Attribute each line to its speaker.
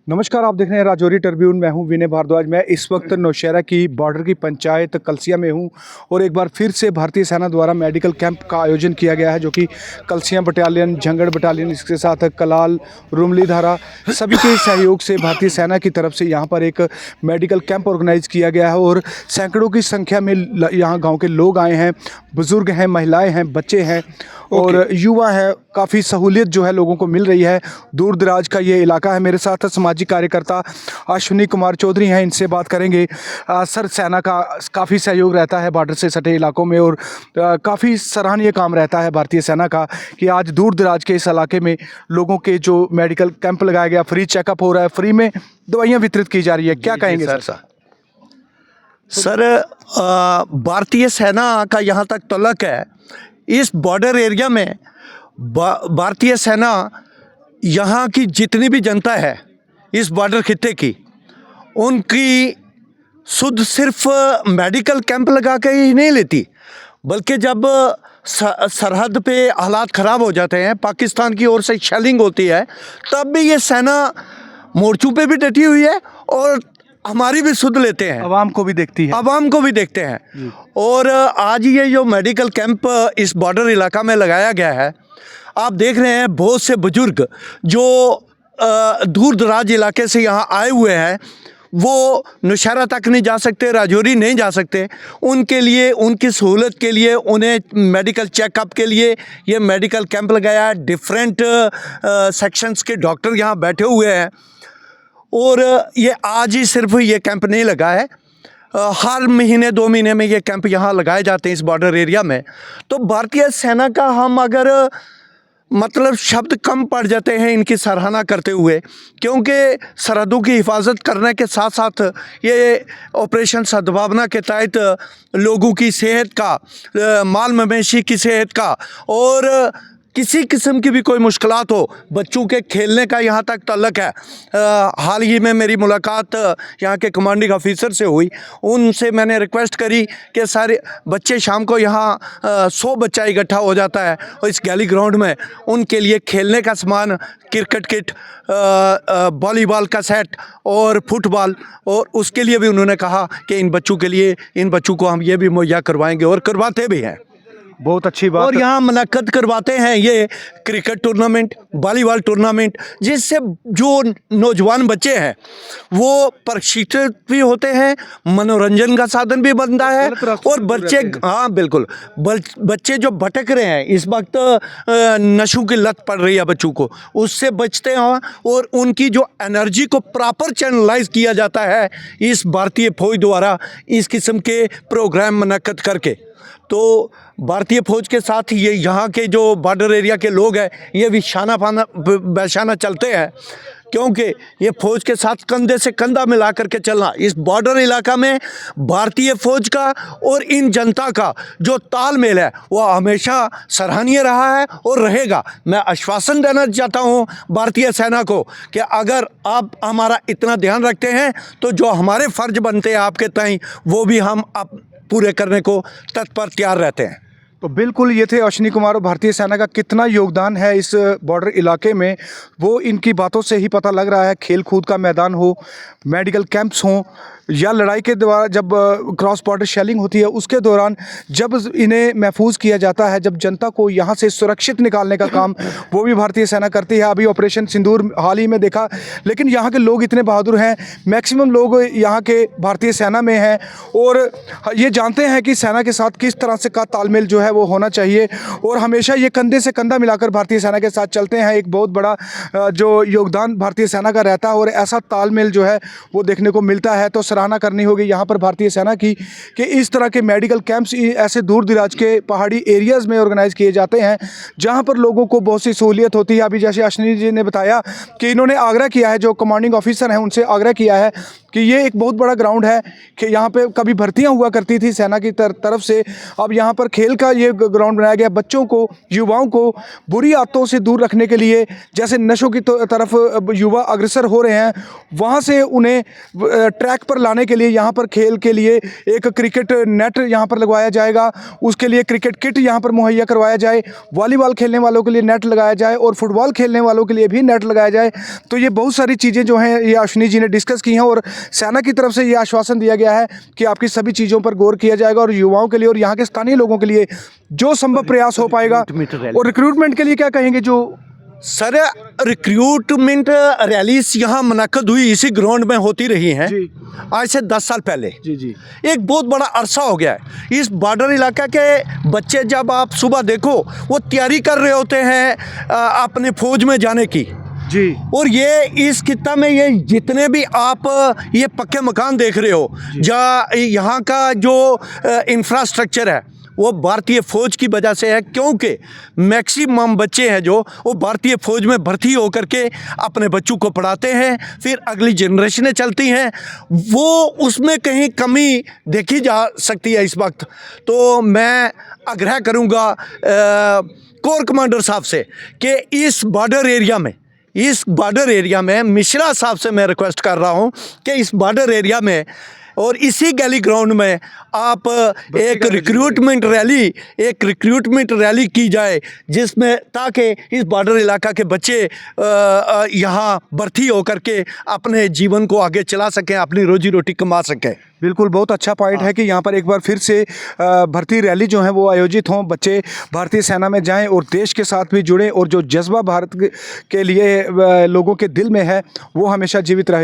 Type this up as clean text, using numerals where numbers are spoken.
Speaker 1: नमस्कार, आप देख रहे हैं राजौरी ट्रिब्यून। मैं हूं विनय भारद्वाज। मैं इस वक्त नौशहरा की बॉर्डर की पंचायत कलसिया में हूं और एक बार फिर से भारतीय सेना द्वारा मेडिकल कैंप का आयोजन किया गया है, जो कि कलसिया बटालियन, झंगड़ बटालियन, इसके साथ कलाल, रुमली धारा, सभी के सहयोग से भारतीय सेना की तरफ से यहां पर एक मेडिकल कैंप ऑर्गेनाइज किया गया है और सैकड़ों की संख्या में यहाँ गाँव के लोग आए हैं, बुज़ुर्ग हैं, महिलाएँ हैं, बच्चे हैं और युवा हैं। काफ़ी सहूलियत जो है लोगों को मिल रही है। दूर दराज का ये इलाका है। मेरे साथ सामाजिक कार्यकर्ता अश्विनी कुमार चौधरी हैं, इनसे बात करेंगे। सर, सेना का काफ़ी सहयोग रहता है बॉर्डर से सटे इलाकों में और काफ़ी सराहनीय काम रहता है भारतीय सेना का कि आज दूर दराज के इस इलाके में लोगों के जो मेडिकल कैंप लगाया गया, फ्री चेकअप हो रहा है, फ्री में दवाइयाँ वितरित की जा रही है। क्या कहेंगे सर?
Speaker 2: सर, भारतीय सेना का यहाँ तक तलक है, इस बॉर्डर एरिया में भारतीय सेना यहाँ की जितनी भी जनता है इस बॉर्डर खित्ते की, उनकी सुध सिर्फ मेडिकल कैंप लगा के ही नहीं लेती, बल्कि जब सरहद पे हालात ख़राब हो जाते हैं, पाकिस्तान की ओर से शेलिंग होती है, तब भी ये सेना मोर्चों पे भी डटी हुई है और हमारी भी सुध लेते हैं।
Speaker 1: आवाम को भी देखती है,
Speaker 2: आवाम को भी देखते हैं। और आज ये जो मेडिकल कैंप इस बॉर्डर इलाका में लगाया गया है, आप देख रहे हैं बहुत से बुजुर्ग जो दूर दराज इलाके से यहाँ आए हुए हैं, वो नौशहरा तक नहीं जा सकते, राजौरी नहीं जा सकते। उनके लिए, उनकी सहूलत के लिए, उन्हें मेडिकल चेकअप के लिए ये मेडिकल कैंप लगाया है। डिफरेंट सेक्शंस के डॉक्टर यहाँ बैठे हुए हैं और ये आज ही सिर्फ ये कैंप नहीं लगा है, हर महीने 2 महीने में ये कैंप यहाँ लगाए जाते हैं इस बॉर्डर एरिया में। तो भारतीय सेना का हम अगर मतलब शब्द कम पड़ जाते हैं इनकी सराहना करते हुए, क्योंकि सरहदों की हिफाजत करने के साथ साथ ये ऑपरेशन सद्भावना के तहत लोगों की सेहत का, माल मवेशी की सेहत का और किसी किस्म की भी कोई मुश्किलात हो, बच्चों के खेलने का यहाँ तक तल्लक है। हाल ही में मेरी मुलाकात यहाँ के कमांडिंग ऑफिसर से हुई। उनसे मैंने रिक्वेस्ट करी कि सारे बच्चे, शाम को यहाँ 100 बच्चा इकट्ठा हो जाता है और इस गैली ग्राउंड में उनके लिए खेलने का सामान, क्रिकेट किट, वॉलीबॉल का सेट और फुटबॉल, और उसके लिए भी उन्होंने कहा कि इन बच्चों के लिए, इन बच्चों को हम ये भी मुहैया करवाएंगे और करवाते भी हैं।
Speaker 1: बहुत अच्छी बात।
Speaker 2: और यहाँ मुनक्कद करवाते हैं ये क्रिकेट टूर्नामेंट, वॉलीबॉल टूर्नामेंट, जिससे जो नौजवान बच्चे हैं वो प्रशिक्षित भी होते हैं, मनोरंजन का साधन भी बनता है और बच्चे, हाँ बिल्कुल, बच्चे जो भटक रहे हैं इस वक्त, नशों की लत पड़ रही है बच्चों को, उससे बचते हैं और उनकी जो एनर्जी को प्रॉपर चैनलाइज किया जाता है इस भारतीय फौज द्वारा इस किस्म के प्रोग्राम मुनक्कद करके। तो भारतीय फौज के साथ ये यहाँ के जो बॉर्डर एरिया के लोग हैं ये भी शाना बशाना चलते हैं, क्योंकि ये फौज के साथ कंधे से कंधा मिला करके चलना, इस बॉर्डर इलाका में भारतीय फौज का और इन जनता का जो तालमेल है वो हमेशा सराहनीय रहा है और रहेगा। मैं आश्वासन देना चाहता हूँ भारतीय सेना को कि अगर आप हमारा इतना ध्यान रखते हैं तो जो हमारे फ़र्ज बनते हैं आपके ताईं, वो भी हम पूरे करने को तत्पर तैयार रहते हैं।
Speaker 1: तो बिल्कुल, ये थे अश्विनी कुमार। और भारतीय सेना का कितना योगदान है इस बॉर्डर इलाके में वो इनकी बातों से ही पता लग रहा है। खेल कूद का मैदान हो, मेडिकल कैंप्स हों, या लड़ाई के द्वारा जब क्रॉस बॉर्डर शेलिंग होती है उसके दौरान जब इन्हें महफूज किया जाता है, जब जनता को यहाँ से सुरक्षित निकालने का काम वो भी भारतीय सेना करती है। अभी ऑपरेशन सिंदूर हाल ही में देखा, लेकिन यहाँ के लोग इतने बहादुर हैं, मैक्सिमम लोग यहाँ के भारतीय सेना में हैं और ये जानते हैं कि सेना के साथ किस तरह से का तालमेल जो है वो होना चाहिए और हमेशा ये कंधे से कंधा मिलाकर भारतीय सेना के साथ चलते हैं। एक बहुत बड़ा जो योगदान भारतीय सेना का रहता है और ऐसा तालमेल जो है वो देखने को मिलता है। तो सराहना करनी होगी यहाँ पर भारतीय सेना की कि इस तरह के मेडिकल कैंप्स ऐसे दूर दराज के पहाड़ी एरियाज़ में ऑर्गेनाइज किए जाते हैं जहाँ पर लोगों को बहुत सी सहूलियत होती है। अभी जैसे अश्विनी जी ने बताया कि इन्होंने आग्रह किया है, जो कमांडिंग ऑफिसर हैं उनसे आग्रह किया है कि ये एक बहुत बड़ा ग्राउंड है कि यहाँ पे कभी भर्तियाँ हुआ करती थी सेना की तरफ से, अब यहाँ पर खेल का ये ग्राउंड बनाया गया। बच्चों को, युवाओं को बुरी आदतों से दूर रखने के लिए, जैसे नशों की तरफ युवा अग्रसर हो रहे हैं, वहाँ से उन्हें ट्रैक पर लाने के लिए यहाँ पर खेल के लिए एक क्रिकेट नेट यहाँ पर लगवाया जाएगा, उसके लिए क्रिकेट किट यहाँ पर मुहैया करवाया जाए, वॉलीबॉल खेलने वालों के लिए नेट लगाया जाए और फुटबॉल खेलने वालों के लिए भी नेट लगाया जाए। तो ये बहुत सारी चीज़ें जो हैं ये अश्विनी जी ने डिस्कस की हैं और सेना की तरफ से ये आश्वासन दिया गया है कि आपकी सभी चीज़ों पर गौर किया जाएगा और युवाओं के लिए और यहाँ के स्थानीय लोगों के लिए जो संभव प्रयास हो पाएगा। और रिक्रूटमेंट के लिए क्या कहेंगे? जो
Speaker 2: सर रिक्रूटमेंट रैलीज यहाँ मुनक्कद हुई इसी ग्राउंड में होती रही हैं
Speaker 1: जी।
Speaker 2: आज से 10 साल पहले।
Speaker 1: जी
Speaker 2: एक बहुत बड़ा अरसा हो गया है। इस बॉर्डर इलाका के बच्चे जब आप सुबह देखो वो तैयारी कर रहे होते हैं अपने फौज में जाने की
Speaker 1: जी।
Speaker 2: और ये इस खित्ता में ये जितने भी आप ये पक्के मकान देख रहे हो जहाँ यहाँ का जो इंफ्रास्ट्रक्चर है वो भारतीय फ़ौज की वजह से है, क्योंकि मैक्सिमम बच्चे हैं जो वो भारतीय फ़ौज में भर्ती होकर के अपने बच्चों को पढ़ाते हैं, फिर अगली जनरेशनें चलती हैं, वो उसमें कहीं कमी देखी जा सकती है इस वक्त। तो मैं आग्रह करूँगा कोर कमांडर साहब से कि इस बॉर्डर एरिया में मिश्रा साहब से मैं रिक्वेस्ट कर रहा हूँ कि इस बॉर्डर एरिया में और इसी गली ग्राउंड में आप एक रिक्रूटमेंट रैली की जाए, जिसमें ताकि इस बॉर्डर इलाका के बच्चे यहाँ भर्ती होकर के अपने जीवन को आगे चला सकें, अपनी रोजी रोटी कमा सकें।
Speaker 1: बिल्कुल, बहुत अच्छा पॉइंट है कि यहाँ पर एक बार फिर से भर्ती रैली जो है वो आयोजित हों, बच्चे भारतीय सेना में जाएं और देश के साथ भी जुड़ें और जो जज्बा भारत के लिए लोगों के दिल में है वो हमेशा जीवित रहे।